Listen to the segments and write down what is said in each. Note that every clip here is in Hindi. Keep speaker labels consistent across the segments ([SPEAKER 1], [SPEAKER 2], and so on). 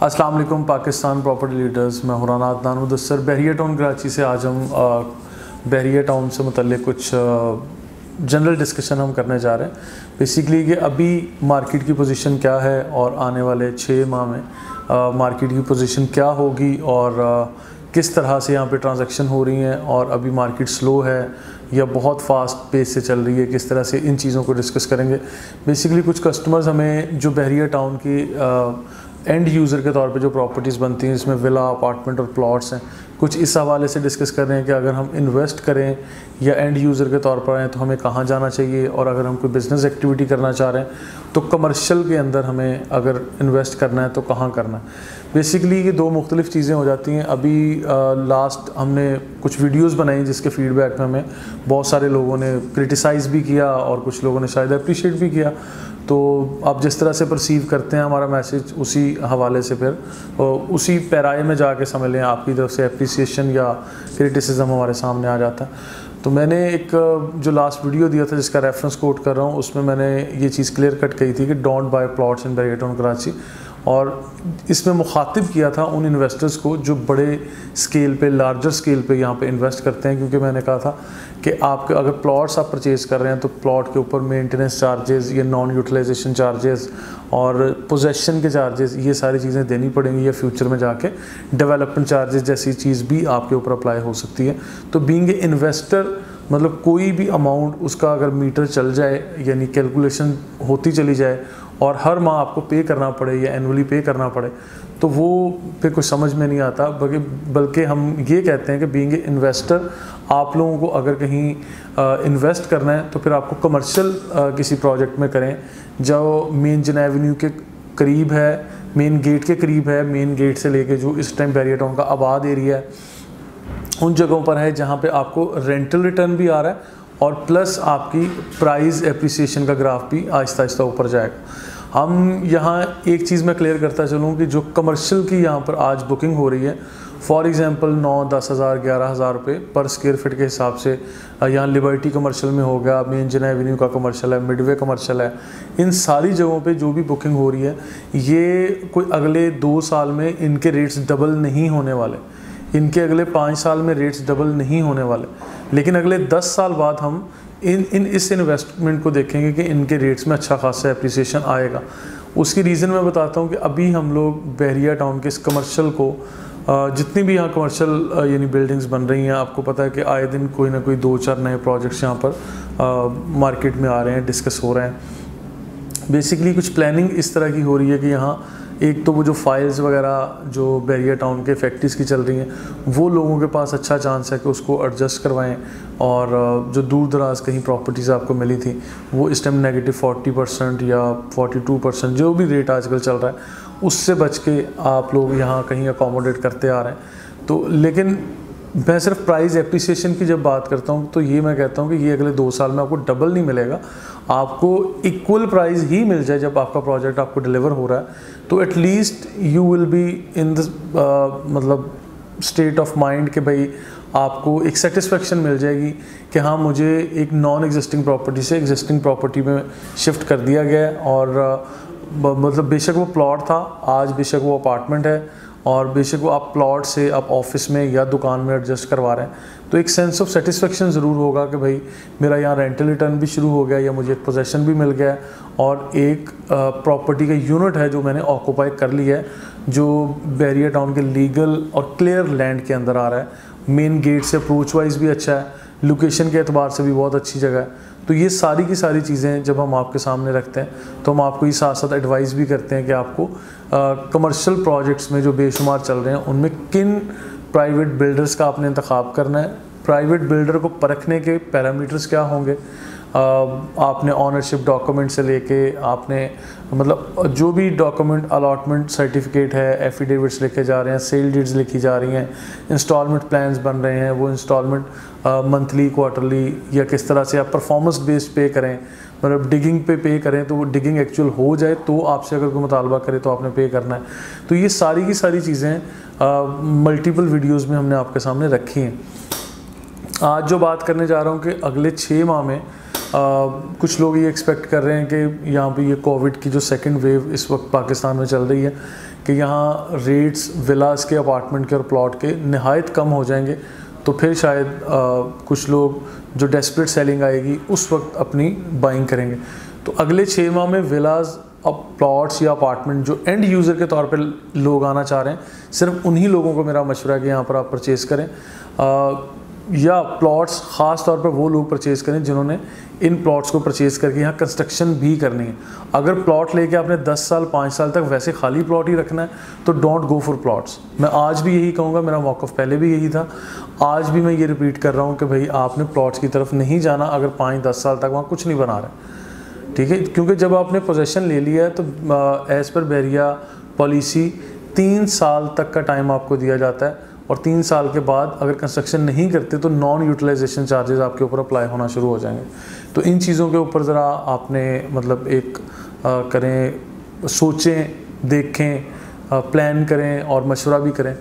[SPEAKER 1] अस्सलाम वालेकुम पाकिस्तान प्रॉपर्टी लीडर्स, मैं हुराना अदनान मुदस्सर बहरिया टाउन कराची से। आज हम बहरिया टाउन से मुतल्लिक़ कुछ जनरल डिस्कशन हम करने जा रहे हैं। बेसिकली कि अभी मार्केट की पोजीशन क्या है और आने वाले 6 माह में मार्केट की पोजीशन क्या होगी और किस तरह से यहाँ पे ट्रांजैक्शन हो रही हैं और अभी मार्केट स्लो है या बहुत फास्ट पेस से चल रही है, किस तरह से इन चीज़ों को डिस्कस करेंगे। बेसिकली कुछ कस्टमर्स हमें जो बहरिया टाउन की एंड यूज़र के तौर पे जो प्रॉपर्टीज़ बनती हैं जिसमें विला, अपार्टमेंट और प्लॉट्स हैं, कुछ इस हवाले से डिस्कस कर रहे हैं कि अगर हम इन्वेस्ट करें या एंड यूज़र के तौर पर आएँ तो हमें कहाँ जाना चाहिए, और अगर हम कोई बिज़नेस एक्टिविटी करना चाह रहे हैं तो कमर्शियल के अंदर हमें अगर इन्वेस्ट करना है तो कहाँ करना है। बेसिकली ये 2 मुख्तलिफ़ चीज़ें हो जाती हैं। अभी लास्ट हमने कुछ वीडियोज़ बनाई जिसके फीडबैक में हमें बहुत सारे लोगों ने क्रिटिसाइज़ भी किया और कुछ लोगों ने शायद अप्रिशिएट भी किया। तो आप जिस तरह से परसीव करते हैं हमारा मैसेज, उसी हवाले से फिर उसी पैराए में जाके समझ लें आपकी तरफ से अप्रिसिएशन या क्रिटिसिज्म हमारे सामने आ जाता है। तो मैंने एक जो लास्ट वीडियो दिया था जिसका रेफरेंस कोट कर रहा हूँ, उसमें मैंने ये चीज़ क्लियर कट कही थी कि don't buy plots in Bahria town Karachi, और इसमें मुखातिब किया था उन इन्वेस्टर्स को जो बड़े स्केल पे, लार्जर स्केल पे यहाँ पे इन्वेस्ट करते हैं। क्योंकि मैंने कहा था कि आपके अगर प्लॉट्स आप परचेज़ कर रहे हैं तो प्लॉट के ऊपर मेंटेनेंस चार्जेस या नॉन यूटिलाइजेशन चार्जेस और पोजेसन के चार्जेस, ये सारी चीज़ें देनी पड़ेंगी, या फ्यूचर में जाके डेवलपमेंट चार्जेस जैसी चीज़ भी आपके ऊपर अप्लाई हो सकती है। तो बीइंग ए इन्वेस्टर मतलब कोई भी अमाउंट उसका अगर मीटर चल जाए, यानी कैलकुलेशन होती चली जाए और हर माह आपको पे करना पड़े या एनुअली पे करना पड़े, तो वो फिर कुछ समझ में नहीं आता। बल्कि हम ये कहते हैं कि बीइंग ए इन्वेस्टर आप लोगों को अगर कहीं इन्वेस्ट करना है तो फिर आपको कमर्शियल किसी प्रोजेक्ट में करें जो मेन जन एवेन्यू के करीब है, मेन गेट के करीब है। मेन गेट से लेके जो इस टाइम बहरिया टाउन का आबाद एरिया है उन जगहों पर है जहाँ पे आपको रेंटल रिटर्न भी आ रहा है और प्लस आपकी प्राइस एप्रिसिएशन का ग्राफ भी आहिस्ता आहिस्ता ऊपर जाएगा। हम यहाँ एक चीज़ मैं क्लियर करता चलूँ कि जो कमर्शियल की यहाँ पर आज बुकिंग हो रही है, फॉर एग्जांपल 9-10 हज़ार 11 हज़ार रुपये पर स्क्वायर फीट के हिसाब से यहाँ लिबर्टी कमर्शियल में हो गया, मेन जन एवेन्यू का कमर्शियल है, मिडवे कमर्शियल है, इन सारी जगहों पे जो भी बुकिंग हो रही है ये कोई अगले 2 साल में इनके रेट्स डबल नहीं होने वाले, इनके अगले 5 साल में रेट्स डबल नहीं होने वाले, लेकिन अगले 10 साल बाद हम इस इन्वेस्टमेंट को देखेंगे कि इनके रेट्स में अच्छा खासा एप्रिसिएशन आएगा। उसकी रीज़न मैं बताता हूँ कि अभी हम लोग बहरिया टाउन के इस कमर्शियल को जितनी भी यहाँ कमर्शियल यानी बिल्डिंग्स बन रही हैं, आपको पता है कि आए दिन कोई ना कोई 2-4 नए प्रोजेक्ट्स यहाँ पर मार्केट में आ रहे हैं, डिस्कस हो रहे हैं। बेसिकली कुछ प्लानिंग इस तरह की हो रही है कि यहाँ एक तो वो जो फाइल्स वगैरह जो बहरिया टाउन के फैक्ट्रीज़ की चल रही हैं वो लोगों के पास अच्छा चांस है कि उसको एडजस्ट करवाएं, और जो दूर दराज कहीं प्रॉपर्टीज़ आपको मिली थी वो इस टाइम नेगेटिव 40% या 42% जो भी रेट आजकल चल रहा है उससे बच के आप लोग यहाँ कहीं अकोमोडेट करते आ रहे हैं। तो लेकिन मैं सिर्फ प्राइस एप्रिसिएशन की जब बात करता हूँ तो ये मैं कहता हूँ कि ये अगले 2 साल में आपको डबल नहीं मिलेगा, आपको इक्वल प्राइस ही मिल जाए। जब आपका प्रोजेक्ट आपको डिलीवर हो रहा है तो at least you will be in the मतलब स्टेट ऑफ माइंड कि भाई आपको एक सेटिस्फेक्शन मिल जाएगी कि हाँ मुझे एक नॉन एग्जिस्टिंग प्रॉपर्टी से एग्जिस्टिंग प्रॉपर्टी में शिफ्ट कर दिया गया है, और मतलब बेशक वो प्लॉट था, आज बेशक वो अपार्टमेंट है, और बेशक वो आप प्लॉट से आप ऑफिस में या दुकान में एडजस्ट करवा रहे हैं, तो एक सेंस ऑफ सेटिस्फेक्शन ज़रूर होगा कि भाई मेरा यहाँ रेंटल रिटर्न भी शुरू हो गया या मुझे एक पोजेसन भी मिल गया है और एक प्रॉपर्टी का यूनिट है जो मैंने ऑक्यूपाई कर लिया है, जो बहरिया टाउन के लीगल और क्लियर लैंड के अंदर आ रहा है। मेन गेट से अप्रोच वाइज भी अच्छा है, लोकेशन के एतबार से भी बहुत अच्छी जगह है। तो ये सारी की सारी चीज़ें जब हम आपके सामने रखते हैं तो हम आपको ये साथ साथ एडवाइस भी करते हैं कि आपको कमर्शियल प्रोजेक्ट्स में जो बेशुमार चल रहे हैं उनमें किन प्राइवेट बिल्डर्स का आपने इंतखाब करना है, प्राइवेट बिल्डर को परखने के पैरामीटर्स क्या होंगे, आपने ऑनरशिप डॉक्यूमेंट से लेके आपने मतलब जो भी डॉक्यूमेंट, अलॉटमेंट सर्टिफिकेट है, एफिडेविट्स लिखे जा रहे हैं, सेल डीड्स लिखी जा रही हैं, इंस्टॉलमेंट प्लान्स बन रहे हैं, वो इंस्टॉलमेंट मंथली, क्वार्टरली या किस तरह से आप परफॉर्मेंस बेस्ड पे करें, मतलब डिगिंग पे करें तो वो डिगिंग एक्चुअल हो जाए तो आपसे अगर कोई मुतालबा करे तो आपने पे करना है। तो ये सारी की सारी चीज़ें मल्टीपल वीडियोज़ में हमने आपके सामने रखी हैं। आज जो बात करने जा रहा हूँ कि अगले 6 माह में कुछ लोग ये एक्सपेक्ट कर रहे हैं कि यहाँ पे ये कोविड की जो सेकंड वेव इस वक्त पाकिस्तान में चल रही है कि यहाँ रेट्स विलास के, अपार्टमेंट के और प्लॉट के निहायत कम हो जाएंगे, तो फिर शायद कुछ लोग जो डेस्परेट सेलिंग आएगी उस वक्त अपनी बाइंग करेंगे। तो अगले 6 माह में विलास, अब प्लॉट्स या अपार्टमेंट जो एंड यूज़र के तौर पे लोग आना चाह रहे हैं, सिर्फ उन्हीं लोगों को मेरा मशवरा है कि यहाँ पर आप परचेज़ करें, या प्लॉट्स ख़ास तौर पे वो लोग परचेज़ करें जिन्होंने इन प्लॉट्स को परचेज़ करके यहाँ कंस्ट्रक्शन भी करनी है। अगर प्लॉट लेके आपने 10 साल 5 साल तक वैसे खाली प्लॉट ही रखना है तो डोंट गो फॉर प्लॉट्स। मैं आज भी यही कहूँगा, मेरा मौक़िफ़ पहले भी यही था, आज भी मैं ये रिपीट कर रहा हूँ कि भाई आपने प्लॉट्स की तरफ नहीं जाना अगर 5-10 साल तक वहाँ कुछ नहीं बना रहे, ठीक है। क्योंकि जब आपने पोजेसन ले लिया है तो एज़ पर बहरिया पॉलिसी 3 साल तक का टाइम आपको दिया जाता है, और 3 साल के बाद अगर कंस्ट्रक्शन नहीं करते तो नॉन यूटिलाइजेशन चार्जेस आपके ऊपर अप्लाई होना शुरू हो जाएंगे। तो इन चीज़ों के ऊपर ज़रा आपने मतलब एक करें, सोचें, देखें, प्लान करें और मशवरा भी करें।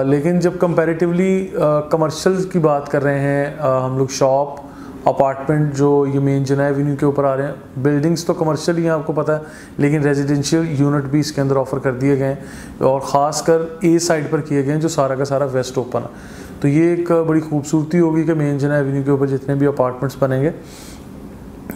[SPEAKER 1] लेकिन जब कंपैरेटिवली कमर्शियल की बात कर रहे हैं हम लोग, शॉप, अपार्टमेंट जो ये मेन जनाब एवेन्यू के ऊपर आ रहे हैं, बिल्डिंग्स तो कमर्शियल ही हैं आपको पता है, लेकिन रेजिडेंशियल यूनिट भी इसके अंदर ऑफ़र कर दिए गए हैं और ख़ासकर ए साइड पर किए गए हैं जो सारा का सारा वेस्ट ओपन है। तो ये एक बड़ी खूबसूरती होगी कि मेन जनाब एवेन्यू के ऊपर जितने भी अपार्टमेंट्स बनेंगे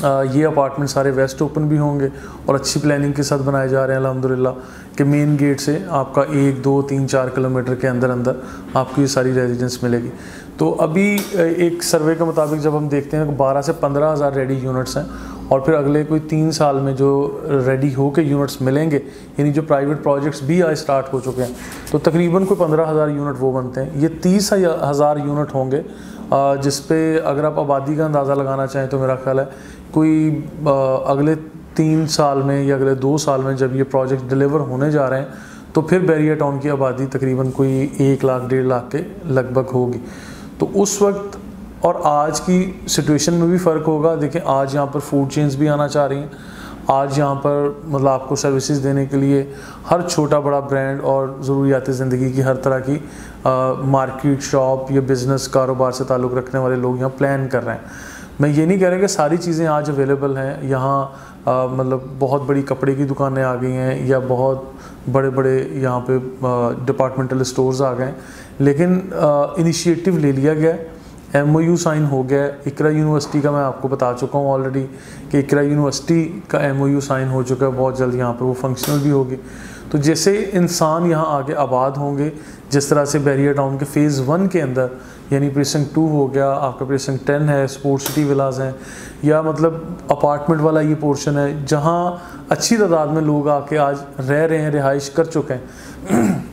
[SPEAKER 1] ये अपार्टमेंट सारे वेस्ट ओपन भी होंगे और अच्छी प्लानिंग के साथ बनाए जा रहे हैं अल्हम्दुलिल्लाह, कि मेन गेट से आपका 1, 2, 3, 4 किलोमीटर के अंदर अंदर आपको ये सारी रेजिडेंस मिलेगी। तो अभी एक सर्वे के मुताबिक जब हम देखते हैं कि 12 से 15 हज़ार रेडी यूनिट्स हैं, और फिर अगले कोई 3 साल में जो रेडी हो के यूनिट्स मिलेंगे, यानी जो प्राइवेट प्रोजेक्ट्स भी आज स्टार्ट हो चुके हैं, तो तकरीबन कोई 15,000 यूनिट वो बनते हैं। ये 30,000 यूनिट होंगे जिस पे अगर आप आबादी का अंदाज़ा लगाना चाहें तो मेरा ख्याल है कोई अगले 3 साल में या अगले 2 साल में जब ये प्रोजेक्ट डिलीवर होने जा रहे हैं तो फिर बहरिया टाउन की आबादी तकरीबन कोई 1 लाख 1.5 लाख के लगभग होगी। तो उस वक्त और आज की सिचुएशन में भी फ़र्क होगा। देखिए आज यहाँ पर फूड चेन्स भी आना चाह रही हैं, आज यहाँ पर मतलब आपको सर्विसेज देने के लिए हर छोटा बड़ा ब्रांड और ज़रूरियात ज़िंदगी की हर तरह की मार्केट, शॉप या बिज़नेस कारोबार से ताल्लुक़ रखने वाले लोग यहाँ प्लान कर रहे हैं। मैं ये नहीं कह रहा कि सारी चीज़ें आज अवेलेबल हैं यहाँ, मतलब बहुत बड़ी कपड़े की दुकानें आ गई हैं या बहुत बड़े बड़े यहाँ पे डिपार्टमेंटल स्टोर्स आ गए, लेकिन इनिशिएटिव ले लिया गया है, MOU साइन हो गया है। इकरा यूनिवर्सिटी का मैं आपको बता चुका हूँ ऑलरेडी कि इकरा यूनिवर्सिटी का MOU साइन हो चुका है, बहुत जल्द यहाँ पर वो फंक्शनल भी होगी। तो जैसे इंसान यहाँ आगे आबाद होंगे, जिस तरह से बहरिया टाउन के फ़ेज़ 1 के अंदर यानी प्रीसिंक्ट 2 हो गया, आपका प्रीसिंक्ट 10 है, स्पोर्ट्स सिटी विलास हैं, या मतलब अपार्टमेंट वाला ये पोर्शन है जहाँ अच्छी तादाद में लोग आके आज रह रहे हैं, रिहाइश कर चुके हैं।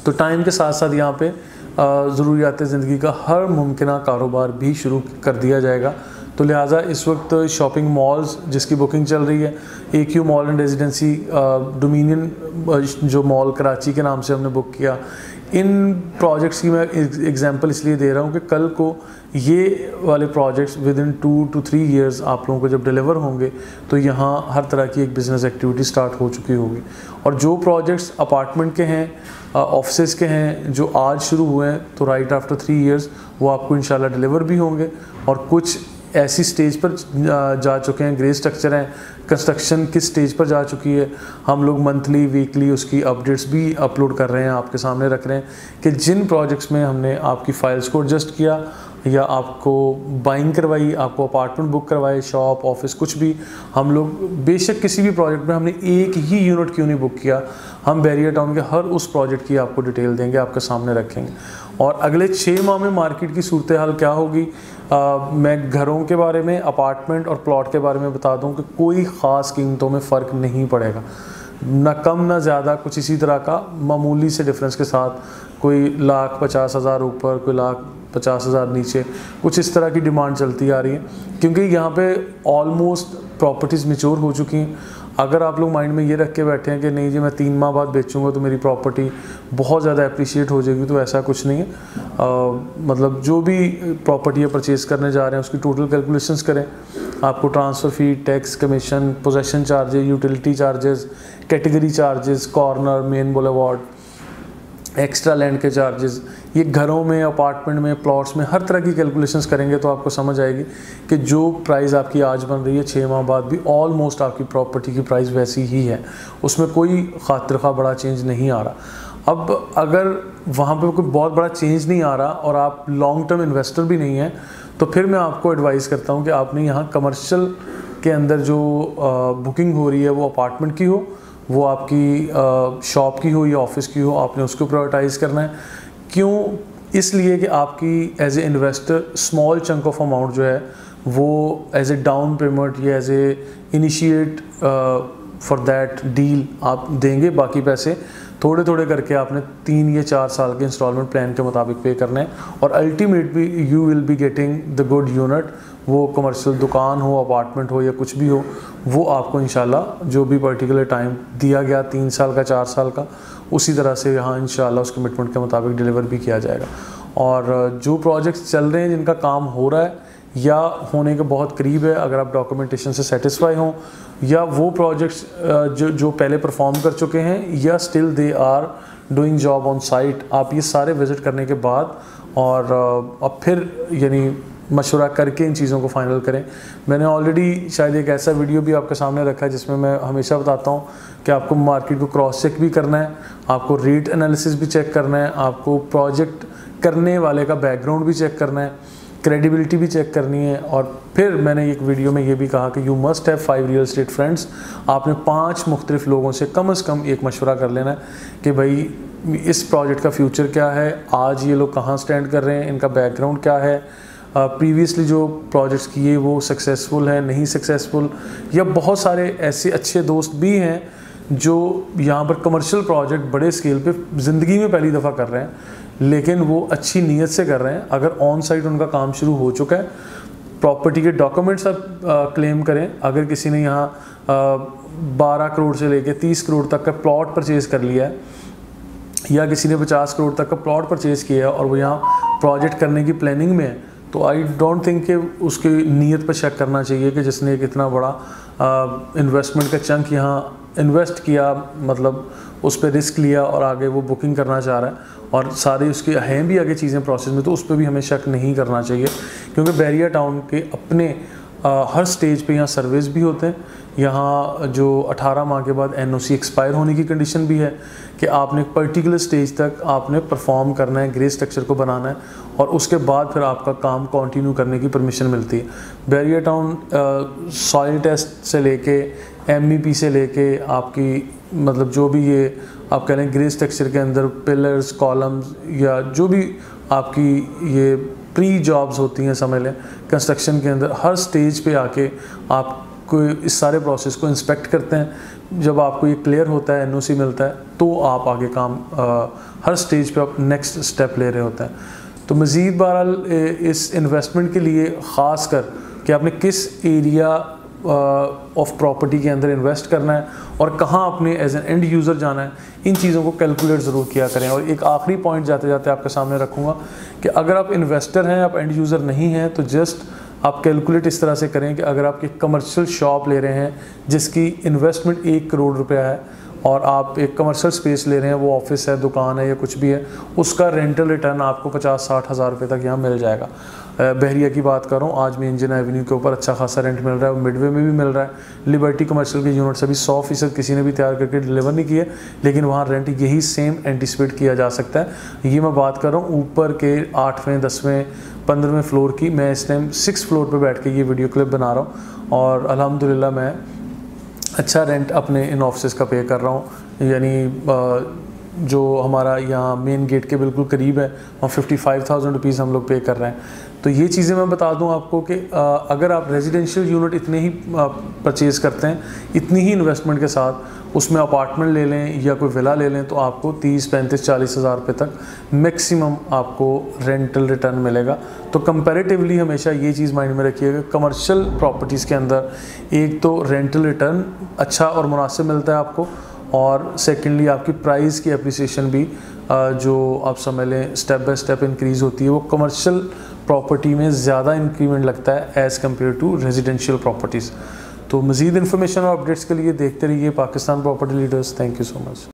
[SPEAKER 1] तो टाइम के साथ साथ यहाँ पे ज़रूरियात ज़िंदगी का हर मुमकिन कारोबार भी शुरू कर दिया जाएगा। तो लिहाजा इस वक्त शॉपिंग मॉल्स जिसकी बुकिंग चल रही है, AQ mall and residency, dominion जो मॉल कराची के नाम से हमने बुक किया, इन प्रोजेक्ट्स की मैं एग्जांपल इसलिए दे रहा हूँ कि कल को ये वाले projects with in 2 to 3 years आप लोगों को जब डिलीवर होंगे तो यहाँ हर तरह की एक बिज़नेस एक्टिविटी स्टार्ट हो चुकी होगी। और जो प्रोजेक्ट्स अपार्टमेंट के हैं, ऑफिस के हैं, जो आज शुरू हुए हैं, तो राइट आफ्टर 3 ईयर्स वो आपको इंशाल्लाह डिलीवर भी होंगे, और कुछ ऐसी स्टेज पर जा चुके हैं, ग्रे स्ट्रक्चर हैं, कंस्ट्रक्शन किस स्टेज पर जा चुकी है, हम लोग मंथली वीकली उसकी अपडेट्स भी अपलोड कर रहे हैं, आपके सामने रख रहे हैं कि जिन प्रोजेक्ट्स में हमने आपकी फ़ाइल्स को एडजस्ट किया या आपको बाइंग करवाई, आपको अपार्टमेंट बुक करवाए, शॉप, ऑफिस, कुछ भी, हम लोग बेशक किसी भी प्रोजेक्ट में हमने एक ही यूनिट क्यों नहीं बुक किया, हम बहरिया टाउन के हर उस प्रोजेक्ट की आपको डिटेल देंगे, आपके सामने रखेंगे। और अगले 6 माह में मार्केट की सूरत हाल क्या होगी, मैं घरों के बारे में, अपार्टमेंट और प्लॉट के बारे में बता दूं कि कोई ख़ास कीमतों में फ़र्क नहीं पड़ेगा, ना कम ना ज़्यादा, कुछ इसी तरह का मामूली से डिफरेंस के साथ, कोई 1,50,000 ऊपर, कोई 1,50,000 नीचे, कुछ इस तरह की डिमांड चलती आ रही है, क्योंकि यहाँ पे ऑलमोस्ट प्रॉपर्टीज़ मैच्योर हो चुकी हैं। अगर आप लोग माइंड में ये रख के बैठे हैं कि नहीं जी मैं 3 माह बाद बेचूंगा तो मेरी प्रॉपर्टी बहुत ज़्यादा अप्रिशिएट हो जाएगी, तो ऐसा कुछ नहीं है। मतलब जो भी प्रॉपर्टी परचेज़ करने जा रहे हैं उसकी टोटल कैलकुलेशंस करें, आपको transfer fee, tax, commission, possession charges, utility charges, category charges, corner, main boulevard, extra land के चार्जेस, ये घरों में, अपार्टमेंट में, प्लॉट्स में हर तरह की कैलकुलेशंस करेंगे तो आपको समझ आएगी कि जो प्राइस आपकी आज बन रही है 6 माह बाद भी ऑलमोस्ट आपकी प्रॉपर्टी की प्राइस वैसी ही है, उसमें कोई खातिर खा बड़ा चेंज नहीं आ रहा। अब अगर वहाँ पे कोई बहुत बड़ा चेंज नहीं आ रहा और आप लॉन्ग टर्म इन्वेस्टर भी नहीं हैं, तो फिर मैं आपको एडवाइस करता हूँ कि आपने यहाँ कमर्शियल के अंदर जो बुकिंग हो रही है वो अपार्टमेंट की हो, वो आपकी शॉप की हो या ऑफिस की हो, आपने उसको प्रायोरिटाइज़ करना है। क्यों? इसलिए कि आपकी as a investor small chunk of amount जो है वो एज ए डाउन पेमेंट या as a initiate for that deal आप देंगे, बाकी पैसे थोड़े थोड़े करके आपने 3 या 4 साल के इंस्टॉलमेंट प्लान के मुताबिक पे करने हैं और ultimately you will be getting the good unit. वो कमर्शियल दुकान हो, अपार्टमेंट हो या कुछ भी हो, वो आपको इंशाल्लाह जो भी पर्टिकुलर टाइम दिया गया 3 साल का, 4 साल का, उसी तरह से यहाँ इंशाल्लाह उस कमिटमेंट के मुताबिक डिलीवर भी किया जाएगा। और जो प्रोजेक्ट्स चल रहे हैं जिनका काम हो रहा है या होने के बहुत करीब है, अगर आप डॉक्यूमेंटेशन से सेटिस्फाई हों, या वो प्रोजेक्ट्स जो पहले परफॉर्म कर चुके हैं या still they are doing job on site, आप ये सारे विज़िट करने के बाद और अब फिर यानी मशवरा करके इन चीज़ों को फाइनल करें। मैंने ऑलरेडी शायद एक ऐसा वीडियो भी आपके सामने रखा है जिसमें मैं हमेशा बताता हूँ कि आपको मार्केट को क्रॉस चेक भी करना है, आपको रेट एनालिसिस भी चेक करना है, आपको प्रोजेक्ट करने वाले का बैकग्राउंड भी चेक करना है, क्रेडिबिलिटी भी चेक करनी है। और फिर मैंने एक वीडियो में ये भी कहा कि you must have 5 real estate friends. आपने 5 मुख्तलिफ लोगों से कम एक मशवरा कर लेना है कि भाई इस प्रोजेक्ट का फ्यूचर क्या है, आज ये लोग कहाँ स्टैंड कर रहे हैं, इनका बैकग्राउंड क्या है, प्रीवियसली जो प्रोजेक्ट्स किए वो सक्सेसफुल हैं, नहीं सक्सेसफुल, या बहुत सारे ऐसे अच्छे दोस्त भी हैं जो यहाँ पर कमर्शियल प्रोजेक्ट बड़े स्केल पे ज़िंदगी में पहली दफ़ा कर रहे हैं, लेकिन वो अच्छी नीयत से कर रहे हैं। अगर ऑन साइट उनका काम शुरू हो चुका है, प्रॉपर्टी के डॉक्यूमेंट्स आप क्लेम करें। अगर किसी ने यहाँ 12 करोड़ से लेके 30 करोड़ तक का प्लॉट परचेज़ कर लिया है या किसी ने 50 करोड़ तक का प्लॉट परचेज़ किया है और वो यहाँ प्रोजेक्ट करने की प्लानिंग में है, तो आई डोंट थिंक कि उसकी नीयत पर शक करना चाहिए कि जिसने एक इतना बड़ा इन्वेस्टमेंट का चंक यहाँ इन्वेस्ट किया, मतलब उस पर रिस्क लिया और आगे वो बुकिंग करना चाह रहा है और सारी उसकी हैं भी आगे चीज़ें प्रोसेस में, तो उस पर भी हमें शक नहीं करना चाहिए। क्योंकि बहरिया टाउन के अपने हर स्टेज पे यहाँ सर्वेस भी होते हैं। यहाँ जो 18 माह के बाद NOC एक्सपायर होने की कंडीशन भी है कि आपने एक पर्टिकुलर स्टेज तक आपने परफॉर्म करना है, ग्रे स्ट्रक्चर को बनाना है और उसके बाद फिर आपका काम कंटिन्यू करने की परमिशन मिलती है। बहरिया टाउन सॉइल टेस्ट से लेके MEP से लेके आपकी मतलब जो भी ये आप कह रहे हैं ग्रे स्ट्रक्चर के अंदर पिलर्स, कॉलम्स या जो भी आपकी ये प्री जॉब्स होती हैं, समझ लें कंस्ट्रक्शन के अंदर, हर स्टेज पे आके आपको इस सारे प्रोसेस को इंस्पेक्ट करते हैं। जब आपको ये क्लियर होता है, NOC मिलता है, तो आप आगे काम हर स्टेज पे आप नेक्स्ट स्टेप ले रहे होते हैं। तो मज़ीद बहरहाल इस इन्वेस्टमेंट के लिए ख़ास कर कि आपने किस एरिया ऑफ प्रॉपर्टी के अंदर इन्वेस्ट करना है और कहाँ आपने एज एन एंड यूज़र जाना है, इन चीज़ों को कैलकुलेट ज़रूर किया करें। और एक आखिरी पॉइंट जाते जाते आपके सामने रखूँगा कि अगर आप इन्वेस्टर हैं, आप एंड यूज़र नहीं हैं, तो जस्ट आप कैलकुलेट इस तरह से करें कि अगर आप एक कमर्शियल शॉप ले रहे हैं जिसकी इन्वेस्टमेंट 1 करोड़ रुपया है और आप एक कमर्शियल स्पेस ले रहे हैं, वो ऑफिस है, दुकान है या कुछ भी है, उसका रेंटल रिटर्न आपको 50-60 हज़ार रुपये तक यहाँ मिल जाएगा। बहरिया की बात कर रहा हूँ, आज मैं इंजन एवेन्यू के ऊपर अच्छा खासा रेंट मिल रहा है, मिडवे में भी मिल रहा है। लिबर्टी कमर्शियल के यूनिट्स अभी 100% किसी ने भी तैयार करके डिलीवर नहीं किए, लेकिन वहाँ रेंट यही सेम एंटिसिपेट किया जा सकता है। ये मैं बात कर रहा हूँ ऊपर के 8वें, 10वें, 15वें फ्लोर की। मैं इस टाइम 6 फ्लोर पर बैठ के ये वीडियो क्लिप बना रहा हूँ और अल्हम्दुलिल्लाह मैं अच्छा रेंट अपने इन ऑफिस का पे कर रहा हूँ। यानी जो हमारा यहाँ मेन गेट के बिल्कुल करीब है, वहाँ 55,000 रुपीज़ हम लोग पे कर रहे हैं। तो ये चीज़ें मैं बता दूं आपको कि अगर आप रेजिडेंशियल यूनिट इतने ही परचेज़ करते हैं, इतनी ही इन्वेस्टमेंट के साथ उसमें अपार्टमेंट ले लें या कोई विला ले लें, तो आपको 30, 35, 40 हज़ार रुपये तक मैक्सिमम आपको रेंटल रिटर्न मिलेगा। तो कंपैरेटिवली हमेशा ये चीज़ माइंड में रखिएगा, कमर्शियल प्रॉपर्टीज़ के अंदर एक तो रेंटल रिटर्न अच्छा और मुनासिब मिलता है आपको, और सेकेंडली आपकी प्राइस की अप्रिसिएशन भी जो आप समझ लें स्टेप बाय स्टेप इंक्रीज़ होती है, वो कमर्शियल प्रॉपर्टी में ज़्यादा इंक्रीमेंट लगता है as compare to residential properties. तो मज़ीद इन्फॉर्मेशन और अपडेट्स के लिए देखते रहिए Pakistan property leaders. Thank you so much.